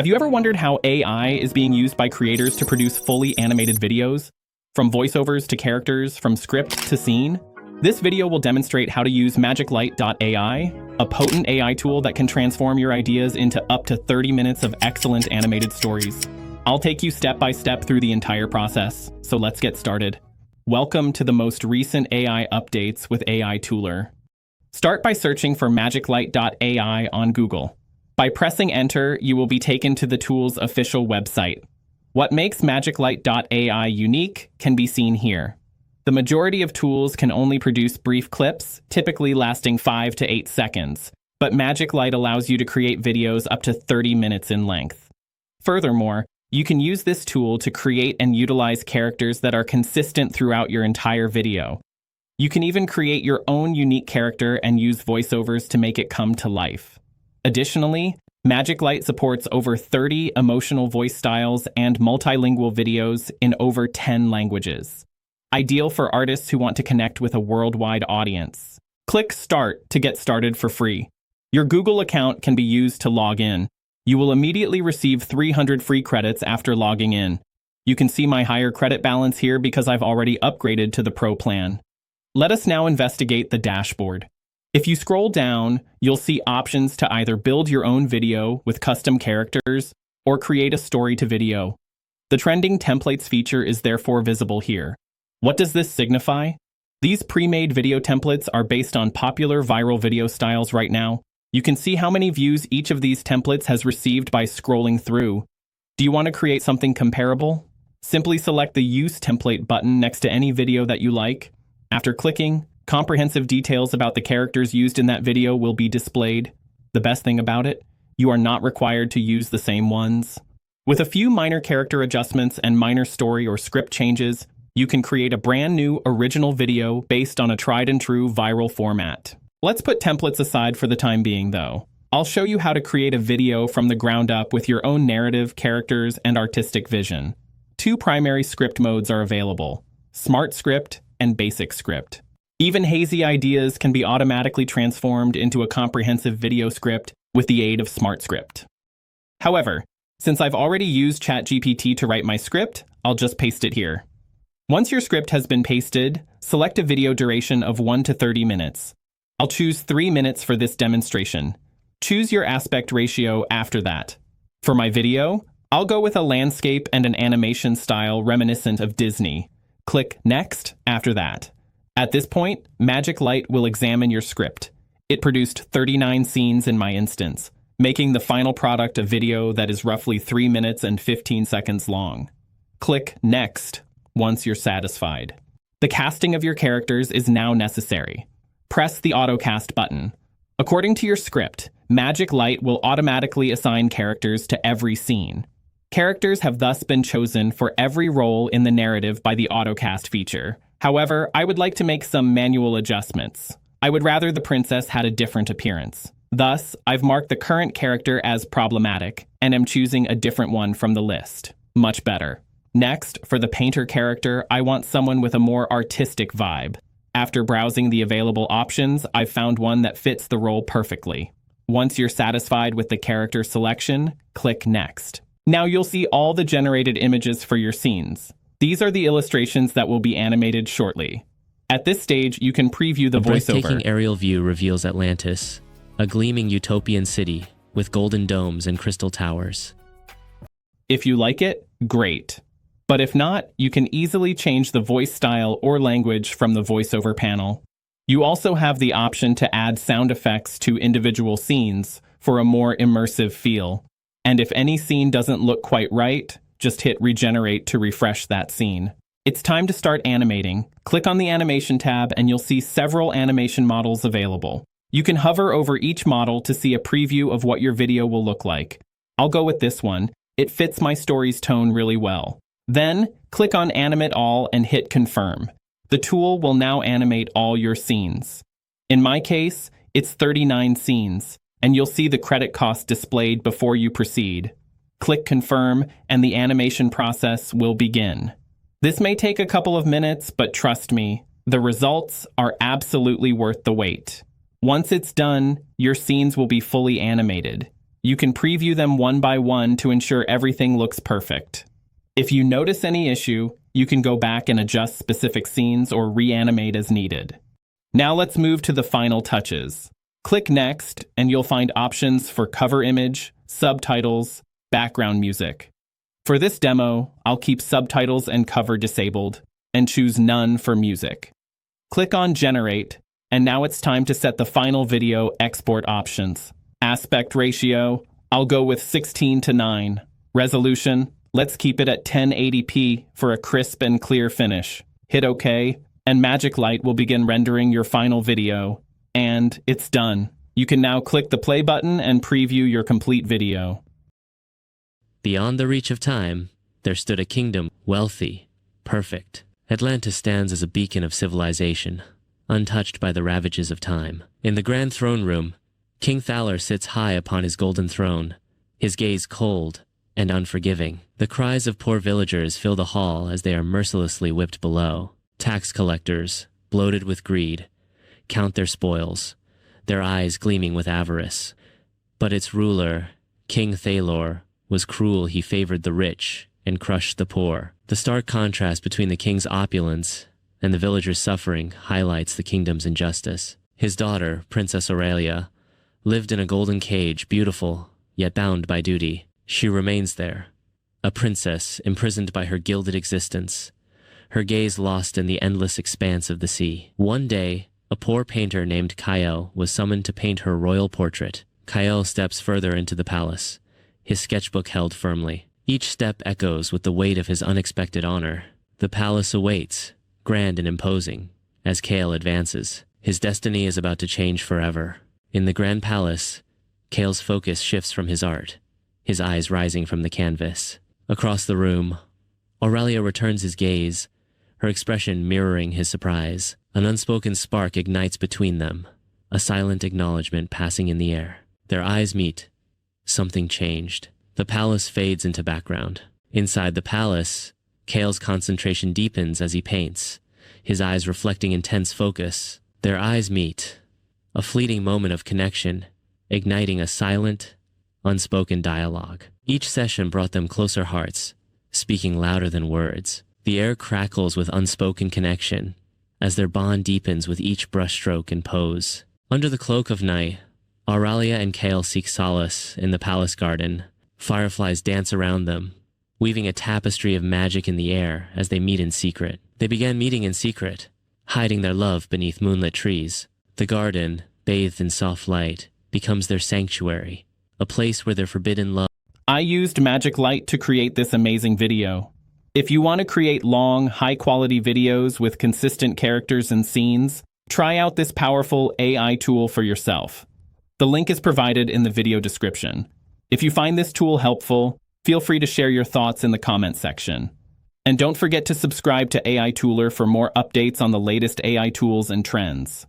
Have you ever wondered how AI is being used by creators to produce fully animated videos? From voiceovers to characters, from script to scene? This video will demonstrate how to use Magiclight AI, a potent AI tool that can transform your ideas into up to 30 minutes of excellent animated stories. I'll take you step by step through the entire process, so let's get started. Welcome to the most recent AI updates with AI Tooler. Start by searching for Magiclight AI on Google. By pressing enter, you will be taken to the tool's official website. What makes Magiclight AI unique can be seen here. The majority of tools can only produce brief clips, typically lasting 5 to 8 seconds, but Magiclight allows you to create videos up to 30 minutes in length. Furthermore, you can use this tool to create and utilize characters that are consistent throughout your entire video. You can even create your own unique character and use voiceovers to make it come to life. Additionally, Magiclight supports over 30 emotional voice styles and multilingual videos in over 10 languages. Ideal for artists who want to connect with a worldwide audience. Click Start to get started for free. Your Google account can be used to log in. You will immediately receive 300 free credits after logging in. You can see my higher credit balance here because I've already upgraded to the Pro plan. Let us now investigate the dashboard. If you scroll down, you'll see options to either build your own video with custom characters or create a story to video. The trending templates feature is therefore visible here. What does this signify? These pre-made video templates are based on popular viral video styles right now. You can see how many views each of these templates has received by scrolling through. Do you want to create something comparable? Simply select the Use Template button next to any video that you like. After clicking, comprehensive details about the characters used in that video will be displayed. The best thing about it, you are not required to use the same ones. With a few minor character adjustments and minor story or script changes, you can create a brand new original video based on a tried and true viral format. Let's put templates aside for the time being though. I'll show you how to create a video from the ground up with your own narrative, characters, and artistic vision. 2 primary script modes are available: Smart Script and Basic Script. Even hazy ideas can be automatically transformed into a comprehensive video script with the aid of Smart Script. However, since I've already used ChatGPT to write my script, I'll just paste it here. Once your script has been pasted, select a video duration of 1 to 30 minutes. I'll choose 3 minutes for this demonstration. Choose your aspect ratio after that. For my video, I'll go with a landscape and an animation style reminiscent of Disney. Click Next after that. At this point, Magiclight will examine your script. It produced 39 scenes in my instance, making the final product a video that is roughly 3 minutes and 15 seconds long. Click Next once you're satisfied. The casting of your characters is now necessary. Press the AutoCast button. According to your script, Magiclight will automatically assign characters to every scene. Characters have thus been chosen for every role in the narrative by the AutoCast feature. However, I would like to make some manual adjustments. I would rather the princess had a different appearance. Thus, I've marked the current character as problematic and am choosing a different one from the list. Much better. Next, for the painter character, I want someone with a more artistic vibe. After browsing the available options, I've found one that fits the role perfectly. Once you're satisfied with the character selection, click Next. Now you'll see all the generated images for your scenes. These are the illustrations that will be animated shortly. At this stage, you can preview the voiceover. A breathtaking aerial view reveals Atlantis, a gleaming utopian city with golden domes and crystal towers. If you like it, great. But if not, you can easily change the voice style or language from the voiceover panel. You also have the option to add sound effects to individual scenes for a more immersive feel. And if any scene doesn't look quite right, just hit Regenerate to refresh that scene. It's time to start animating. Click on the Animation tab and you'll see several animation models available. You can hover over each model to see a preview of what your video will look like. I'll go with this one. It fits my story's tone really well. Then, click on Animate All and hit Confirm. The tool will now animate all your scenes. In my case, it's 39 scenes, and you'll see the credit cost displayed before you proceed. Click Confirm, and the animation process will begin. This may take a couple of minutes, but trust me, the results are absolutely worth the wait. Once it's done, your scenes will be fully animated. You can preview them one by one to ensure everything looks perfect. If you notice any issue, you can go back and adjust specific scenes or reanimate as needed. Now let's move to the final touches. Click Next, and you'll find options for cover image, subtitles, background music. For this demo, I'll keep subtitles and cover disabled, and choose None for music. Click on Generate, and now it's time to set the final video export options. Aspect ratio, I'll go with 16:9. Resolution, let's keep it at 1080p for a crisp and clear finish. Hit OK, and Magiclight will begin rendering your final video. And it's done. You can now click the play button and preview your complete video. Beyond the reach of time, there stood a kingdom, wealthy, perfect. Atlantis stands as a beacon of civilization, untouched by the ravages of time. In the grand throne room, King 𝐓𝐿 sits high upon his golden throne, his gaze cold and unforgiving. The cries of poor villagers fill the hall as they are mercilessly whipped below. Tax collectors, bloated with greed, count their spoils, their eyes gleaming with avarice. But its ruler, King 𝐓𝐿, was cruel. He favored the rich and crushed the poor. The stark contrast between the king's opulence and the villagers' suffering highlights the kingdom's injustice. His daughter, Princess Aurelia, lived in a golden cage, beautiful, yet bound by duty. She remains there, a princess imprisoned by her gilded existence, her gaze lost in the endless expanse of the sea. One day, a poor painter named 𝐂𝐄𝐿 was summoned to paint her royal portrait. 𝐂𝐿 steps further into the palace, his sketchbook held firmly. Each step echoes with the weight of his unexpected honor. The palace awaits, grand and imposing, as 𝐂𝐿 advances. His destiny is about to change forever. In the grand palace, 𝐂𝐿's focus shifts from his art, his eyes rising from the canvas. Across the room, Aurelia returns his gaze, her expression mirroring his surprise. An unspoken spark ignites between them, a silent acknowledgement passing in the air. Their eyes meet. Something changed. The palace fades into background. Inside the palace, 𝐂𝐿's concentration deepens as he paints, his eyes reflecting intense focus. Their eyes meet, a fleeting moment of connection, igniting a silent, unspoken dialogue. Each session brought them closer hearts, speaking louder than words. The air crackles with unspoken connection, as their bond deepens with each brushstroke and pose. Under the cloak of night, Aurelia and 𝐂𝐿 seek solace in the palace garden. Fireflies dance around them, weaving a tapestry of magic in the air as they meet in secret. They began meeting in secret, hiding their love beneath moonlit trees. The garden, bathed in soft light, becomes their sanctuary, a place where their forbidden love. I used Magiclight to create this amazing video. If you want to create long, high-quality videos with consistent characters and scenes, try out this powerful AI tool for yourself. The link is provided in the video description. If you find this tool helpful, feel free to share your thoughts in the comment section. And don't forget to subscribe to AI Tooler for more updates on the latest AI tools and trends.